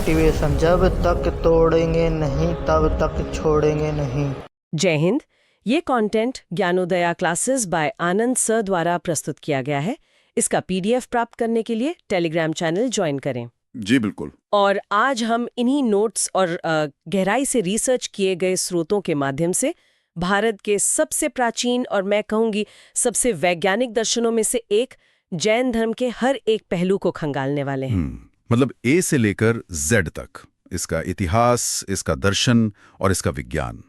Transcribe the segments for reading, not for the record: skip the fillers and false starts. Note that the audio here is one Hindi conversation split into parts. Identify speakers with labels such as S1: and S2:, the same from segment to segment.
S1: मोटिवेशन, जब तक तोड़ेंगे नहीं तब तक छोड़ेंगे नहीं।
S2: जय हिंद। ये content Gyanodaya classes by Anand sir द्वारा प्रस्तुत किया गया है। इसका पीडीएफ प्राप्त करने के लिए टेलीग्राम चैनल ज्वाइन करें।
S3: जी बिल्कुल।
S2: और आज हम इन्हीं नोट्स और गहराई से रिसर्च किए गए स्रोतों के माध्यम से भारत के सबसे प्राचीन और मैं कहूंगी सबसे वैज्ञानिक दर्शनों में से एक जैन धर्म के हर एक पहलू को खंगालने वाले हैं।
S3: मतलब ए से लेकर जेड तक, इसका इतिहास, इसका दर्शन और इसका विज्ञान।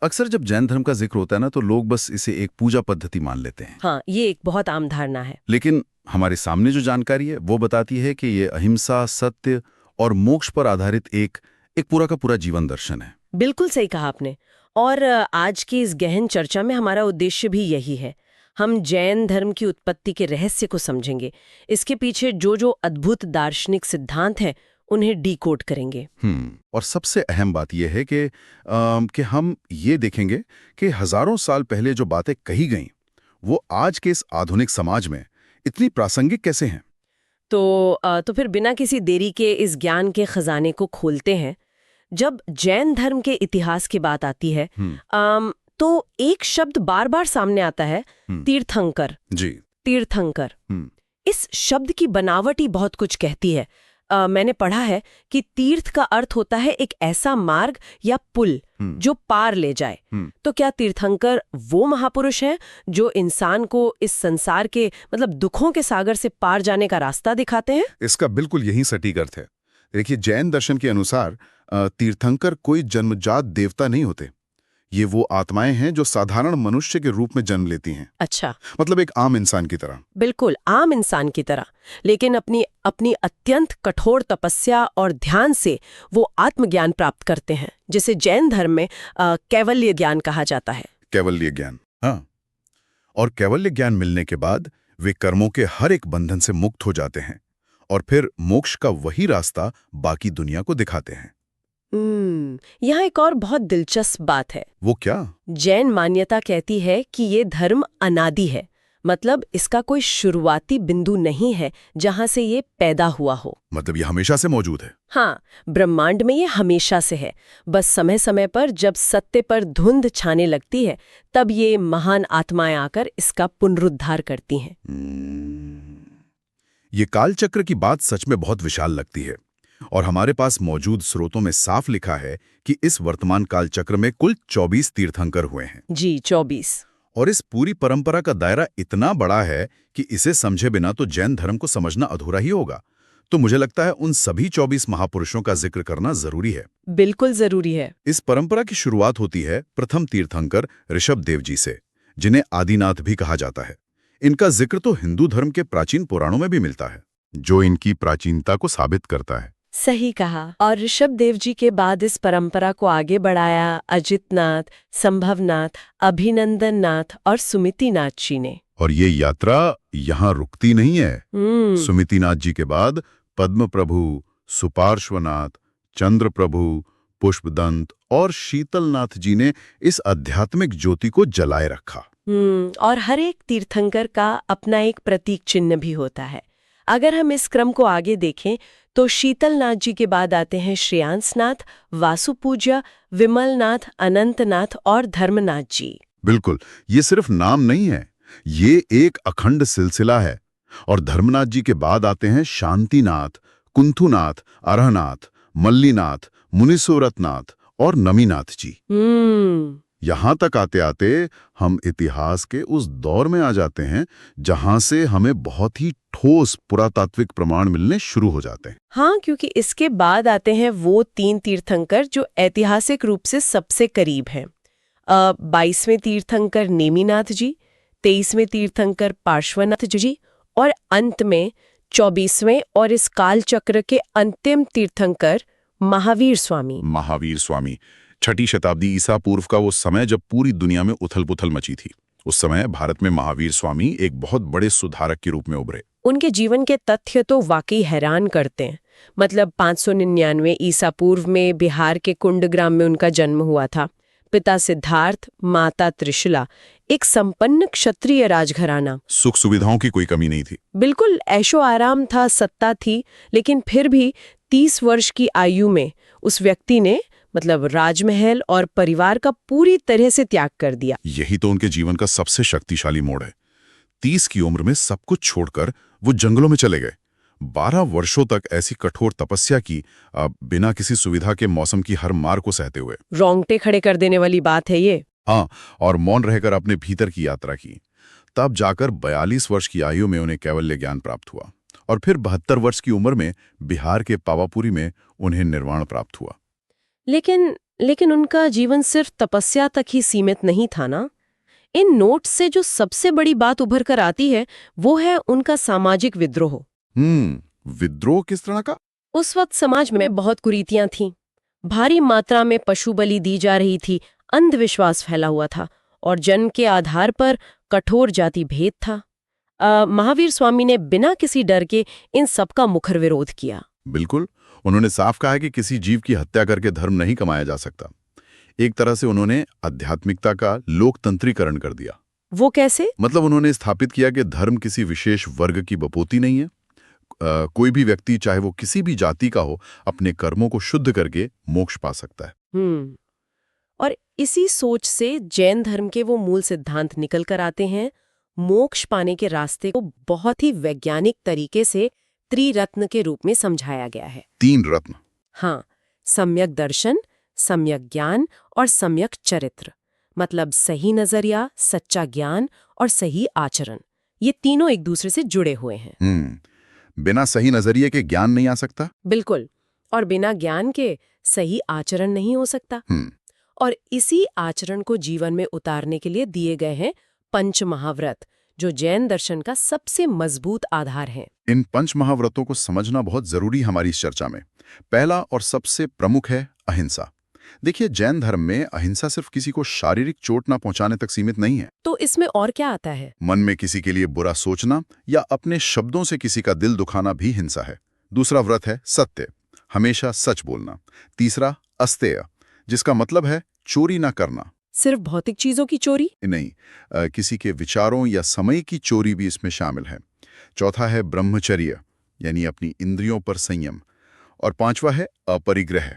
S3: अक्सर जब जैन धर्म का जिक्र होता है ना, तो लोग बस इसे एक पूजा पद्धति मान लेते हैं।
S2: हाँ, ये एक बहुत आम धारणा है।
S3: लेकिन हमारे सामने जो जानकारी है वो बताती है कि ये अहिंसा, सत्य और मोक्ष पर आधारित एक पूरा का पूरा जीवन दर्शन है।
S2: बिल्कुल सही कहा आपने। और आज की इस गहन चर्चा में हमारा उद्देश्य भी यही है। हम जैन धर्म की उत्पत्ति के रहस्य को समझेंगे, इसके पीछे जो अद्भुत दार्शनिक सिद्धांत हैं उन्हें डीकोड करेंगे।
S3: और सबसे अहम बात यह है कि हम ये देखेंगे कि हजारों साल पहले जो बातें कही गईं वो आज के इस आधुनिक समाज में इतनी प्रासंगिक कैसे हैं।
S2: तो फिर बिना किसी देरी के इस ज्ञान के खजाने को खोलते हैं। जब जैन धर्म के इतिहास की बात आती है तो एक शब्द बार बार सामने आता है, तीर्थंकर।
S3: जी,
S2: तीर्थंकर। इस शब्द की बनावट ही बहुत कुछ कहती है। मैंने पढ़ा है कि तीर्थ का अर्थ होता है एक ऐसा मार्ग या पुल जो पार ले जाए। तो क्या तीर्थंकर वो महापुरुष हैं जो इंसान को इस संसार के दुखों के सागर से पार जाने का रास्ता दिखाते हैं?
S3: इसका बिल्कुल यही सटीक अर्थ है। देखिए, जैन दर्शन के अनुसार तीर्थंकर कोई जन्मजात देवता नहीं होते। ये वो आत्माएं हैं जो साधारण मनुष्य के रूप में जन्म लेती हैं।
S2: अच्छा,
S3: मतलब एक आम इंसान की तरह। बिल्कुल
S2: आम इंसान की तरह, लेकिन अपनी अत्यंत कठोर तपस्या और ध्यान से वो आत्मज्ञान प्राप्त करते हैं, जिसे जैन धर्म में कैवल्य ज्ञान कहा जाता है।
S3: कैवल्य ज्ञान, हाँ। और कैवल्य ज्ञान मिलने के बाद वे कर्मों के हर एक बंधन से मुक्त हो जाते हैं और फिर मोक्ष का वही रास्ता बाकी दुनिया को दिखाते हैं।
S2: यहाँ एक और बहुत दिलचस्प बात है।
S3: वो क्या?
S2: जैन मान्यता कहती है कि ये धर्म अनादि है, मतलब इसका कोई शुरुआती बिंदु नहीं है जहाँ से ये पैदा हुआ हो।
S3: मतलब ये हमेशा से मौजूद है।
S2: हाँ, ब्रह्मांड में ये हमेशा से है। बस समय समय पर जब सत्य पर धुंध छाने लगती है तब ये महान आत्माएं आकर इसका पुनरुद्धार करती हैं।
S3: ये कालचक्र की बात सच में बहुत विशाल लगती है और हमारे पास मौजूद स्रोतों में साफ लिखा है कि इस वर्तमान कालचक्र में कुल 24 तीर्थंकर हुए हैं।
S2: जी, 24।
S3: और इस पूरी परंपरा का दायरा इतना बड़ा है कि इसे समझे बिना तो जैन धर्म को समझना अधूरा ही होगा। तो मुझे लगता है उन सभी 24 महापुरुषों का जिक्र करना जरूरी है।
S2: बिल्कुल जरूरी है।
S3: इस परंपरा की शुरुआत होती है प्रथम तीर्थंकर ऋषभदेव जी से, जिन्हें आदिनाथ भी कहा जाता है। इनका जिक्र तो हिंदू धर्म के प्राचीन पुराणों में भी मिलता है, जो इनकी प्राचीनता को साबित करता है।
S2: सही कहा। और ऋषभदेव जी के बाद इस परंपरा को आगे बढ़ाया अजितनाथ, संभवनाथ, अभिनंदननाथ और सुमितिनाथ जी ने। और
S3: ये यात्रा यहाँ रुकती नहीं है। सुमितिनाथ जी के बाद पद्म प्रभु, सुपार्श्वनाथ, चंद्र प्रभु, पुष्पदंत और शीतलनाथ जी ने इस आध्यात्मिक ज्योति को जलाए रखा।
S2: और हर एक तीर्थंकर का अपना एक प्रतीक चिन्ह भी होता है। अगर हम इस क्रम को आगे देखें तो शीतलनाथ जी के बाद आते हैं श्रेयांसनाथ, वासुपूज्य, विमलनाथ, अनंतनाथ और धर्मनाथ जी।
S3: बिल्कुल, ये सिर्फ नाम नहीं है, ये एक अखंड सिलसिला है। और धर्मनाथ जी के बाद आते हैं शांतिनाथ, कुंथुनाथ, अरहनाथ, मल्लीनाथ, मुनिसोरतनाथ और नमीनाथ जी। यहाँ तक आते आते हम इतिहास के उस दौर में आ जाते हैं जहाँ से हमें बहुत ही ठोस पुरातात्विक प्रमाण मिलने शुरू हो जाते हैं।
S2: हाँ, क्योंकि इसके बाद आते हैं वो 3 तीर्थंकर जो ऐतिहासिक रूप से सबसे करीब हैं। 22वें तीर्थंकर नेमिनाथ जी, 23वें तीर्थंकर पार्श्वनाथ जी और अंत में 24वें और इस काल चक्र के अंतिम तीर्थंकर महावीर स्वामी।
S3: महावीर स्वामी 6ठी शताब्दी ईसा पूर्व का वो समय जब पूरी दुनिया में उथल-पुथल मची थी। उस समय भारत में महावीर स्वामी एक बहुत बड़े सुधारक के रूप में उभरे।
S2: उनके जीवन के तथ्य तो वाकई हैरान करते हैं। 599 ईसा पूर्व में बिहार के कुंडग्राम में उनका जन्म हुआ था। पिता सिद्धार्थ, माता त्रिशला, एक संपन्न क्षत्रिय राजघराना।
S3: सुख सुविधाओं की कोई कमी नहीं थी।
S2: बिल्कुल ऐशो आराम था, सत्ता थी, लेकिन फिर भी 30 वर्ष की आयु में उस व्यक्ति ने मतलब राजमहल और परिवार का पूरी तरह से त्याग कर दिया।
S3: यही तो उनके जीवन का सबसे शक्तिशाली मोड़ है। 30 की उम्र में सब कुछ छोड़कर वो जंगलों में चले गए। 12 वर्षों तक ऐसी कठोर तपस्या की, बिना किसी सुविधा के मौसम की हर मार को सहते हुए।
S2: रोंगटे खड़े कर देने वाली बात है ये।
S3: हाँ, और मौन रहकर अपने भीतर की यात्रा की। तब जाकर 42 वर्ष की आयु में उन्हें कैवल्य ज्ञान प्राप्त हुआ और फिर 72 वर्ष की उम्र में बिहार के पावापुरी में उन्हें निर्वाण प्राप्त हुआ।
S2: लेकिन उनका जीवन सिर्फ तपस्या तक ही सीमित नहीं था ना। इन नोट्स से जो सबसे बड़ी बात उभर कर आती है वो है उनका सामाजिक विद्रोह।
S3: विद्रोह किस तरह का?
S2: उस वक्त समाज में बहुत कुरीतियां थीं। भारी मात्रा में पशु बलि दी जा रही थी, अंधविश्वास फैला हुआ था और जन्म के आधार पर कठोर जाति भेद था। महावीर स्वामी ने बिना किसी डर के इन सब का मुखर विरोध किया।
S3: बिल्कुल, उन्होंने साफ कहा कि किसी जीव की हत्या करके धर्म नहीं कमाया जा सकता। एक तरह से उन्होंने आध्यात्मिकता का लोकतंत्रीकरण कर दिया।
S2: वो कैसे?
S3: मतलब उन्होंने स्थापित किया कि धर्म किसी विशेष वर्ग की बपोती नहीं है। कोई भी व्यक्ति, चाहे वो किसी भी जाति का हो, अपने कर्मों को शुद्ध करके मोक्ष पा सकता है।
S2: और इसी सोच से जैन धर्म के वो मूल सिद्धांत निकल कर आते हैं। मोक्ष पाने के रास्ते को बहुत ही वैज्ञानिक तरीके से त्रिरत्न के रूप में समझाया गया है।
S3: 3 रत्न?
S2: हाँ, सम्यक दर्शन, सम्यक ज्ञान और सम्यक चरित्र। मतलब सही नजरिया, सच्चा ज्ञान और सही आचरण। ये तीनों एक दूसरे से जुड़े हुए हैं।
S3: बिना सही नजरिए के ज्ञान नहीं आ सकता?
S2: बिल्कुल। और बिना ज्ञान के सही आचरण नहीं हो सकता। और इसी आचरण को जीवन में उतारने के लिए दिए गए हैं 5 महाव्रत, जो जैन दर्शन का सबसे मजबूत आधार है।
S3: इन 5 महाव्रतों को समझना बहुत जरूरी है हमारी इस चर्चा में। पहला और सबसे प्रमुख है अहिंसा। देखिए, जैन धर्म में अहिंसा सिर्फ किसी को शारीरिक चोट ना पहुंचाने तक सीमित नहीं है।
S2: तो इसमें और क्या आता है?
S3: मन में किसी के लिए बुरा सोचना या अपने शब्दों से किसी का दिल दुखाना भी हिंसा है। दूसरा व्रत है सत्य, हमेशा सच बोलना। तीसरा अस्तेय, जिसका मतलब है चोरी ना करना।
S2: सिर्फ भौतिक चीजों की चोरी
S3: नहीं, किसी के विचारों या समय की चोरी भी इसमें शामिल है। चौथा है ब्रह्मचर्य, यानी अपनी इंद्रियों पर संयम। और 5वां है अपरिग्रह।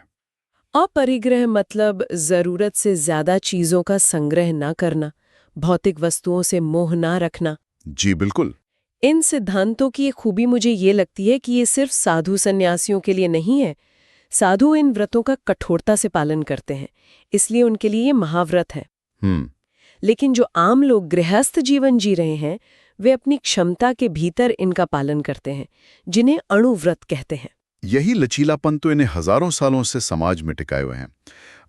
S2: अपरिग्रह मतलब जरूरत से ज्यादा चीजों का संग्रह ना करना, भौतिक वस्तुओं से मोह ना रखना।
S3: जी बिल्कुल।
S2: इन सिद्धांतों की एक खूबी मुझे ये लगती है कि ये सिर्फ साधु सन्यासियों के लिए नहीं है। साधु इन व्रतों का कठोरता से पालन करते हैं, इसलिए उनके लिए ये महाव्रत है। लेकिन जो आम लोग गृहस्थ जीवन जी रहे हैं, वे अपनी क्षमता के भीतर इनका पालन करते हैं, जिन्हें अणुव्रत कहते हैं।
S3: यही लचीलापन तो इन्हें हजारों सालों से समाज में टिकाए हुए हैं।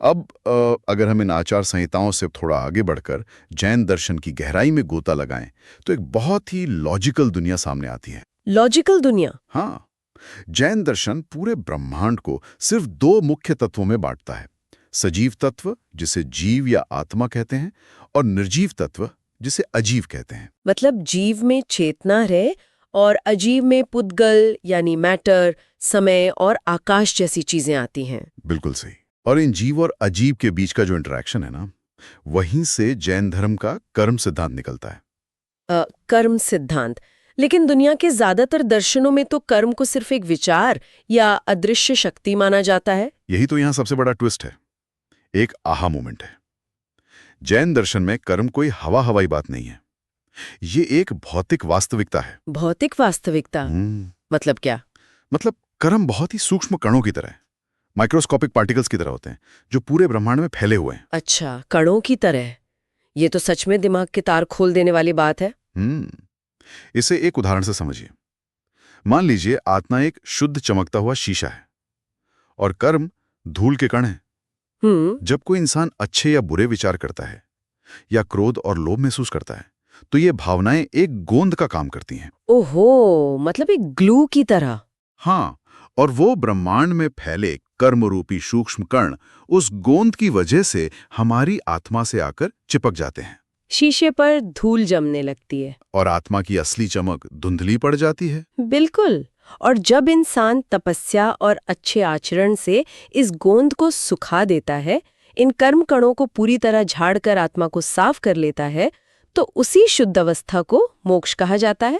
S3: अब अगर हम इन आचार संहिताओं से थोड़ा आगे बढ़कर जैन दर्शन की गहराई में गोता लगाएं, तो एक बहुत ही लॉजिकल दुनिया सामने आती है।
S2: लॉजिकल दुनिया?
S3: हाँ, जैन दर्शन पूरे ब्रह्मांड को सिर्फ 2 मुख्य तत्वों में बांटता है। सजीव तत्व, जिसे जीव या आत्मा कहते हैं, और निर्जीव तत्व, जिसे अजीव कहते हैं।
S2: मतलब जीव में चेतना रहे और अजीव में पुद्गल यानी मैटर, समय और आकाश जैसी चीजें आती हैं।
S3: बिल्कुल सही। और इन जीव और अजीव के बीच का जो इंटरेक्शन है ना, वहीं से जैन धर्म का कर्म सिद्धांत निकलता है।
S2: कर्म सिद्धांत? लेकिन दुनिया के ज्यादातर दर्शनों में तो कर्म को सिर्फ एक विचार या अदृश्य शक्ति माना जाता है।
S3: यही तो यहाँ सबसे बड़ा ट्विस्ट है, एक आहा मोमेंट है। जैन दर्शन में कर्म कोई हवाई बात नहीं है, ये एक भौतिक वास्तविकता है।
S2: भौतिक वास्तविकता? मतलब क्या?
S3: मतलब कर्म बहुत ही सूक्ष्म कणों की तरह है, माइक्रोस्कोपिक पार्टिकल्स की तरह होते हैं, जो पूरे ब्रह्मांड में फैले हुए हैं।
S2: अच्छा, कणों की तरह? ये तो सच में दिमाग के तार खोल देने वाली बात है।
S3: इसे एक उदाहरण से समझिए। मान लीजिए आत्मा एक शुद्ध चमकता हुआ शीशा है और कर्म धूल के कण हैं। जब कोई इंसान अच्छे या बुरे विचार करता है या क्रोध और लोभ महसूस करता है, तो ये भावनाएं एक गोंद का काम करती हैं।
S2: ओहो, मतलब एक ग्लू की तरह।
S3: हाँ, और वो ब्रह्मांड में फैले कर्मरूपी सूक्ष्म कण उस गोंद की वजह से हमारी आत्मा से आकर चिपक जाते हैं।
S2: शीशे पर धूल जमने लगती है
S3: और आत्मा की असली चमक धुंधली पड़ जाती है।
S2: बिल्कुल। और जब इंसान तपस्या और अच्छे आचरण से इस गोंद को सुखा देता है, इन कर्म कणों को पूरी तरह झाड़कर आत्मा को साफ कर लेता है, तो उसी शुद्ध अवस्था को मोक्ष कहा जाता है।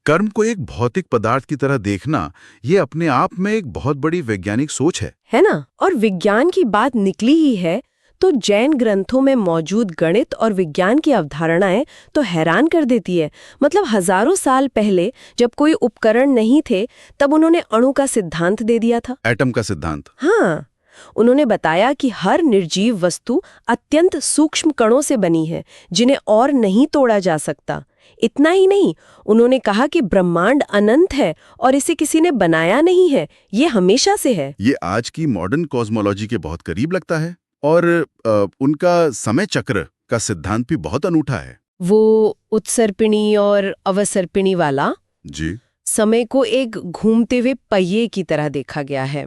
S3: कर्म को एक भौतिक पदार्थ की तरह देखना ये अपने आप में एक बहुत बड़ी वैज्ञानिक सोच है
S2: ना? और विज्ञान की बात निकली ही है तो जैन ग्रंथों में मौजूद गणित और विज्ञान की अवधारणाएं तो हैरान कर देती है। मतलब हजारों साल पहले जब कोई उपकरण नहीं थे तब उन्होंने अणु का सिद्धांत दे दिया था।
S3: एटम का सिद्धांत।
S2: हाँ, उन्होंने बताया कि हर निर्जीव वस्तु अत्यंत सूक्ष्म कणों से बनी है जिन्हें और नहीं तोड़ा जा सकता। इतना ही नहीं, उन्होंने कहा कि ब्रह्मांड अनंत है और इसे किसी ने बनाया नहीं है, ये हमेशा से है।
S3: ये आज की मॉडर्न कॉस्मोलॉजी के बहुत करीब लगता है। और उनका समय चक्र का सिद्धांत भी बहुत अनूठा है।
S2: वो उत्सर्पिणी और अवसर्पिणी वाला
S3: जी।
S2: समय को एक घूमते हुए पहिए की तरह देखा गया है।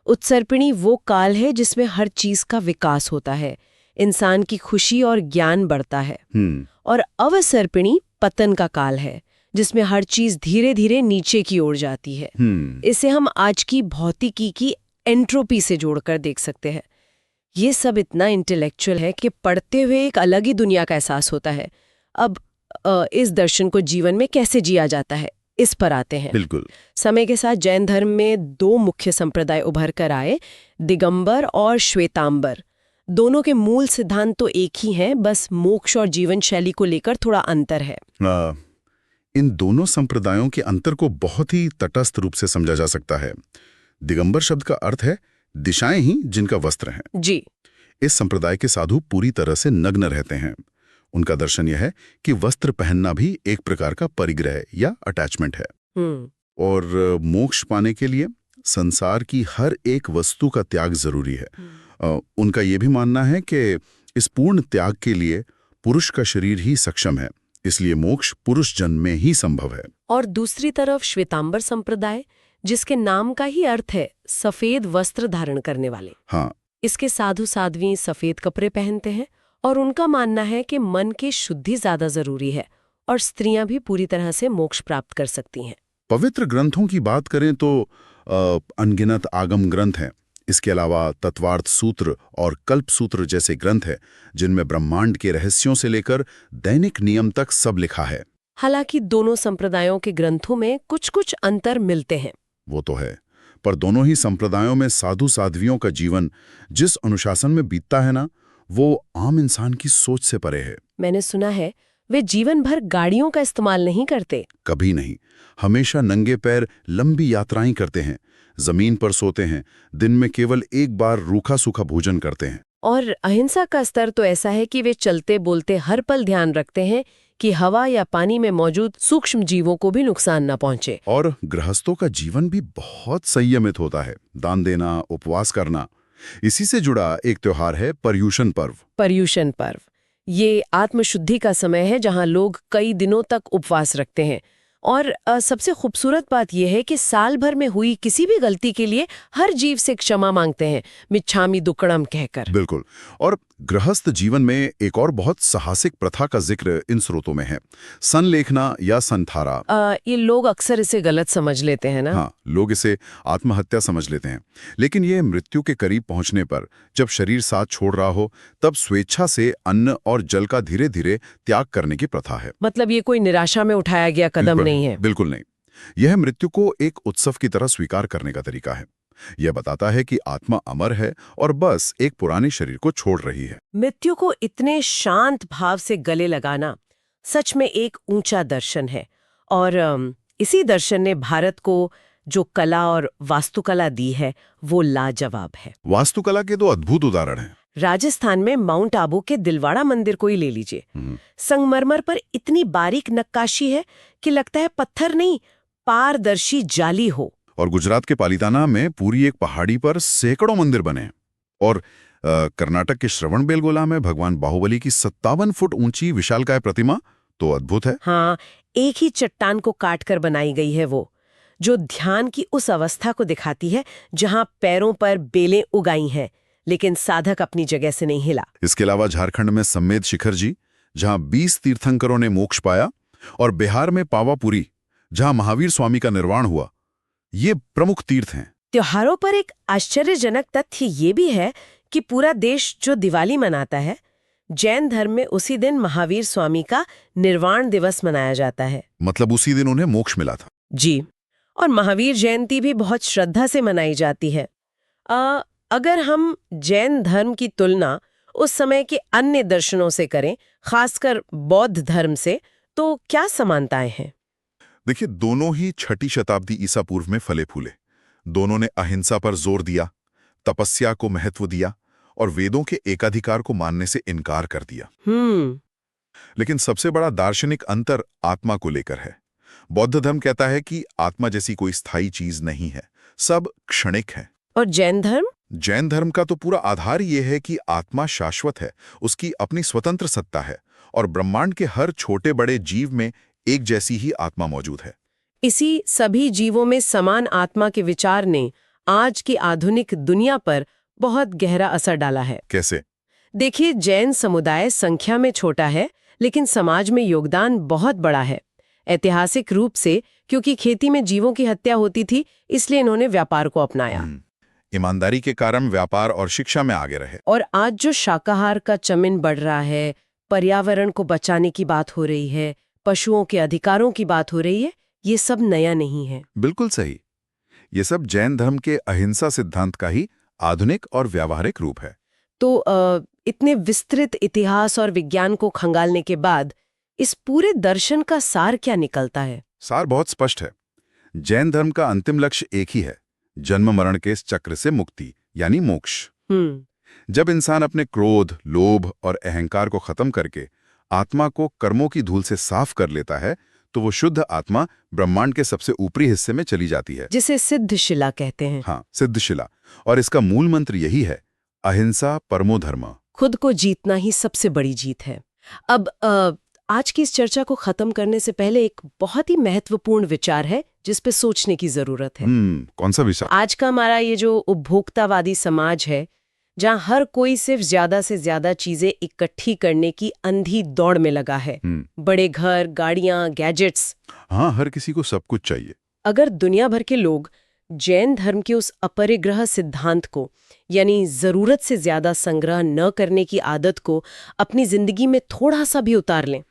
S2: उत्सर्पिणी वो काल है जिसमें हर चीज का विकास होता है, इंसान की खुशी और ज्ञान बढ़ता है। और अवसर्पिणी पतन का काल है जिसमें हर चीज धीरे धीरे नीचे की ओर जाती है। इसे हम आज की भौतिकी की एंट्रोपी से जोड़कर देख सकते हैं। ये सब इतना इंटेलेक्चुअल है कि पढ़ते हुए एक अलग ही दुनिया का एहसास होता है। अब इस दर्शन को जीवन में कैसे जिया जाता है, इस पर आते हैं।
S3: बिल्कुल।
S2: समय के साथ जैन धर्म में 2 मुख्य संप्रदाय उभर कर आए, दिगंबर और श्वेतांबर। दोनों के मूल सिद्धांत तो एक ही हैं, बस मोक्ष और जीवन शैली को लेकर थोड़ा अंतर है।
S3: इन दोनों संप्रदायों के अंतर को बहुत ही तटस्थ रूप से समझा जा सकता है। दिगंबर शब्द का अर्थ है दिशाएं ही जिनका वस्त्र है।
S2: जी।
S3: इस संप्रदाय के साधु पूरी तरह से नग्न रहते हैं। उनका दर्शन यह है कि वस्त्र पहनना भी एक प्रकार का परिग्रह या अटैचमेंट है। और मोक्ष पाने के लिए संसार की हर एक वस्तु का त्याग जरूरी है। उनका यह भी मानना है कि इस पूर्ण त्याग के लिए पुरुष का शरीर ही सक्षम है, इसलिए मोक्ष पुरुष जन्म में ही संभव है।
S2: और दूसरी तरफ श्वेतांबर संप्रदाय, जिसके नाम का ही अर्थ है सफेद वस्त्र धारण करने वाले।
S3: हाँ।
S2: इसके साधु साध्वी सफेद कपड़े पहनते हैं और उनका मानना है कि मन की शुद्धि ज्यादा जरूरी है और स्त्रियां भी पूरी तरह से मोक्ष प्राप्त कर सकती हैं।
S3: पवित्र ग्रंथों की बात करें तो अनगिनत आगम ग्रंथ हैं। इसके अलावा तत्वार्थ सूत्र और कल्प सूत्र जैसे ग्रंथ हैं जिनमें ब्रह्मांड के रहस्यों से लेकर दैनिक नियम तक सब लिखा है।
S2: हालांकि दोनों संप्रदायों के ग्रंथों में कुछ कुछ अंतर मिलते हैं।
S3: वो तो है, पर दोनों ही संप्रदायों में साधु साध्वियों का जीवन जिस अनुशासन में बीतता है ना, वो आम इंसान की सोच से परे है।
S2: मैंने सुना है वे जीवन भर गाड़ियों का इस्तेमाल नहीं करते।
S3: कभी नहीं। हमेशा नंगे पैर लंबी यात्राएं करते हैं, जमीन पर सोते हैं, दिन में केवल एक बार रूखा सूखा भोजन करते हैं।
S2: और अहिंसा का स्तर तो ऐसा है कि वे चलते बोलते हर पल ध्यान रखते हैं कि हवा या पानी में मौजूद सूक्ष्म जीवों को भी नुकसान न पहुंचे।
S3: और गृहस्थों का जीवन भी बहुत संयमित होता है। दान देना, उपवास करना। इसी से जुड़ा एक त्योहार है पर्युषण पर्व।
S2: पर्युषण पर्व ये आत्मशुद्धि का समय है जहां लोग कई दिनों तक उपवास रखते हैं। और सबसे खूबसूरत बात यह है कि साल भर में हुई किसी भी गलती के लिए हर जीव से क्षमा मांगते हैं, मिच्छामी दुक्कड़म कहकर।
S3: बिल्कुल। और गृहस्थ जीवन में एक और बहुत साहसिक प्रथा का जिक्र इन स्रोतों में है, संलेखना या संथारा।
S2: ये लोग अक्सर इसे गलत समझ लेते हैं ना।
S3: हाँ, लोग इसे आत्महत्या समझ लेते हैं, लेकिन ये मृत्यु के करीब पहुंचने पर जब शरीर साथ छोड़ रहा हो तब स्वेच्छा से अन्न और जल का धीरे धीरे त्याग करने की प्रथा है।
S2: मतलब ये कोई निराशा में उठाया गया कदम नहीं है।
S3: बिल्कुल नहीं। यह मृत्यु को एक उत्सव की तरह स्वीकार करने का तरीका है। यह बताता है कि आत्मा अमर है और बस एक पुराने शरीर को छोड़ रही है।
S2: मृत्यु को इतने शांत भाव से गले लगाना सच में एक ऊंचा दर्शन है। और इसी दर्शन ने भारत को जो कला और वास्तुकला दी है वो लाजवाब है।
S3: वास्तुकला के 2 अद्भुत उदाहरण हैं।
S2: राजस्थान में माउंट आबू के दिलवाड़ा मंदिर को ही ले लीजिए। संगमरमर पर इतनी बारीक नक्काशी है कि लगता है पत्थर नहीं, पारदर्शी जाली हो।
S3: और गुजरात के पालिताना में पूरी एक पहाड़ी पर सैकड़ों मंदिर बने। और कर्नाटक के श्रवणबेलगोला में भगवान बाहुबली की 57 फुट ऊंची विशालकाय प्रतिमा तो अद्भुत है।
S2: हाँ, एक ही चट्टान को काटकर बनाई गई है वो, जो ध्यान की उस अवस्था को दिखाती है जहां पैरों पर बेलें उगाई हैं लेकिन साधक अपनी जगह से नहीं हिला।
S3: इसके अलावा झारखंड में सम्मेद शिखर जी, जहां 20 तीर्थंकरों ने मोक्ष पाया, और बिहार में पावापुरी, जहां महावीर स्वामी का निर्वाण हुआ, ये प्रमुख तीर्थ हैं।
S2: त्योहारों पर एक आश्चर्यजनक तथ्य ये भी है कि पूरा देश जो दिवाली मनाता है जैन धर्म में उसी दिन महावीर स्वामी का निर्वाण दिवस मनाया जाता है।
S3: मतलब उसी दिन उन्हें मोक्ष मिला था।
S2: जी, और महावीर जयंती भी बहुत श्रद्धा से मनाई जाती है। अगर हम जैन धर्म की तुलना उस समय के अन्य दर्शनों से करें, खासकर बौद्ध धर्म से, तो क्या समानताएं हैं?
S3: देखिए, दोनों ही 6ठी शताब्दी ईसा पूर्व में फले फूले। दोनों ने अहिंसा पर जोर दिया, तपस्या को महत्व दिया और वेदों के एकाधिकार को मानने से इनकार कर दिया। लेकिन सबसे बड़ा दार्शनिक अंतर आत्मा को लेकर है। बौद्ध धर्म कहता है कि आत्मा जैसी कोई स्थायी चीज नहीं है, सब क्षणिक है।
S2: और जैन धर्म?
S3: जैन धर्म का तो पूरा आधार ये है कि आत्मा शाश्वत है, उसकी अपनी स्वतंत्र सत्ता है और ब्रह्मांड के हर छोटे बड़े जीव में एक जैसी ही आत्मा मौजूद है।
S2: इसी सभी जीवों में समान आत्मा के विचार ने आज की आधुनिक दुनिया पर बहुत गहरा असर डाला है।
S3: कैसे?
S2: देखिए, जैन समुदाय संख्या में छोटा है, लेकिन समाज में योगदान बहुत बड़ा है। ऐतिहासिक रूप से क्योंकि खेती में जीवों की हत्या होती थी, इसलिए इन्होंने व्यापार को अपनाया।
S3: ईमानदारी के कारण व्यापार और शिक्षा में आगे रहे।
S2: और आज जो शाकाहार का चमन बढ़ रहा है, पर्यावरण को बचाने की बात हो रही है, पशुओं के अधिकारों की बात हो रही है, ये सब नया नहीं है।
S3: बिल्कुल सही। ये सब जैन धर्म के अहिंसा सिद्धांत का ही आधुनिक और व्यावहारिक रूप है।
S2: तो इतने विस्तृत इतिहास और विज्ञान को खंगालने के बाद इस पूरे दर्शन का सार क्या निकलता है?
S3: सार बहुत स्पष्ट है। जैन धर्म का अंतिम लक्ष्य एक ही है, जन्म मरण के इस चक्र से मुक्ति, यानी मोक्ष। जब इंसान अपने क्रोध, लोभ और अहंकार को खत्म करके आत्मा को कर्मों की धूल से साफ कर लेता है, तो वो शुद्ध आत्मा ब्रह्मांड के सबसे ऊपरी हिस्से में चली जाती है,
S2: जिसे सिद्धशिला कहते हैं।
S3: हाँ, सिद्धशिला। और इसका मूल मंत्र यही है, अहिंसा परमो धर्म।
S2: खुद को जीतना ही सबसे बड़ी जीत है। अब आज की इस चर्चा को खत्म करने से पहले एक बहुत ही महत्वपूर्ण विचार है जिस पे सोचने की जरूरत है।
S3: कौन सा विचार?
S2: आज का हमारा ये जो उपभोक्तावादी समाज है, जहाँ हर कोई सिर्फ ज्यादा से ज्यादा चीजें इकट्ठी करने की अंधी दौड़ में लगा है। बड़े घर, गाड़ियां, गैजेट्स।
S3: हाँ, हर किसी को सब कुछ चाहिए।
S2: अगर दुनिया भर के लोग जैन धर्म के उस अपरिग्रह सिद्धांत को, यानी जरूरत से ज्यादा संग्रह न करने की आदत को अपनी जिंदगी में थोड़ा सा भी उतार लें,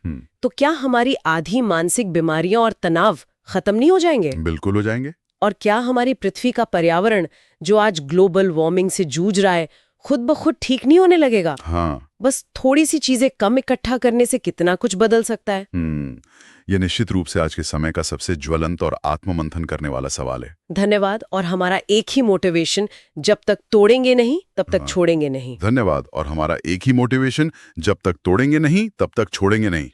S2: तो क्या हमारी आधी मानसिक बीमारियां और तनाव खत्म नहीं हो जाएंगे?
S3: बिल्कुल हो जाएंगे।
S2: और क्या हमारी पृथ्वी का पर्यावरण, जो आज ग्लोबल वार्मिंग से जूझ रहा है, खुद ब खुद ठीक नहीं होने लगेगा?
S3: हाँ।
S2: बस थोड़ी सी चीजें कम इकट्ठा करने से कितना कुछ बदल सकता है।
S3: ये निश्चित रूप से आज के समय का सबसे ज्वलंत और आत्ममंथन करने वाला सवाल है।
S2: धन्यवाद। और हमारा एक ही मोटिवेशन, जब तक तोड़ेंगे नहीं तब तक छोड़ेंगे नहीं।
S3: धन्यवाद। और हमारा एक ही मोटिवेशन, जब तक तोड़ेंगे नहीं तब तक छोड़ेंगे नहीं।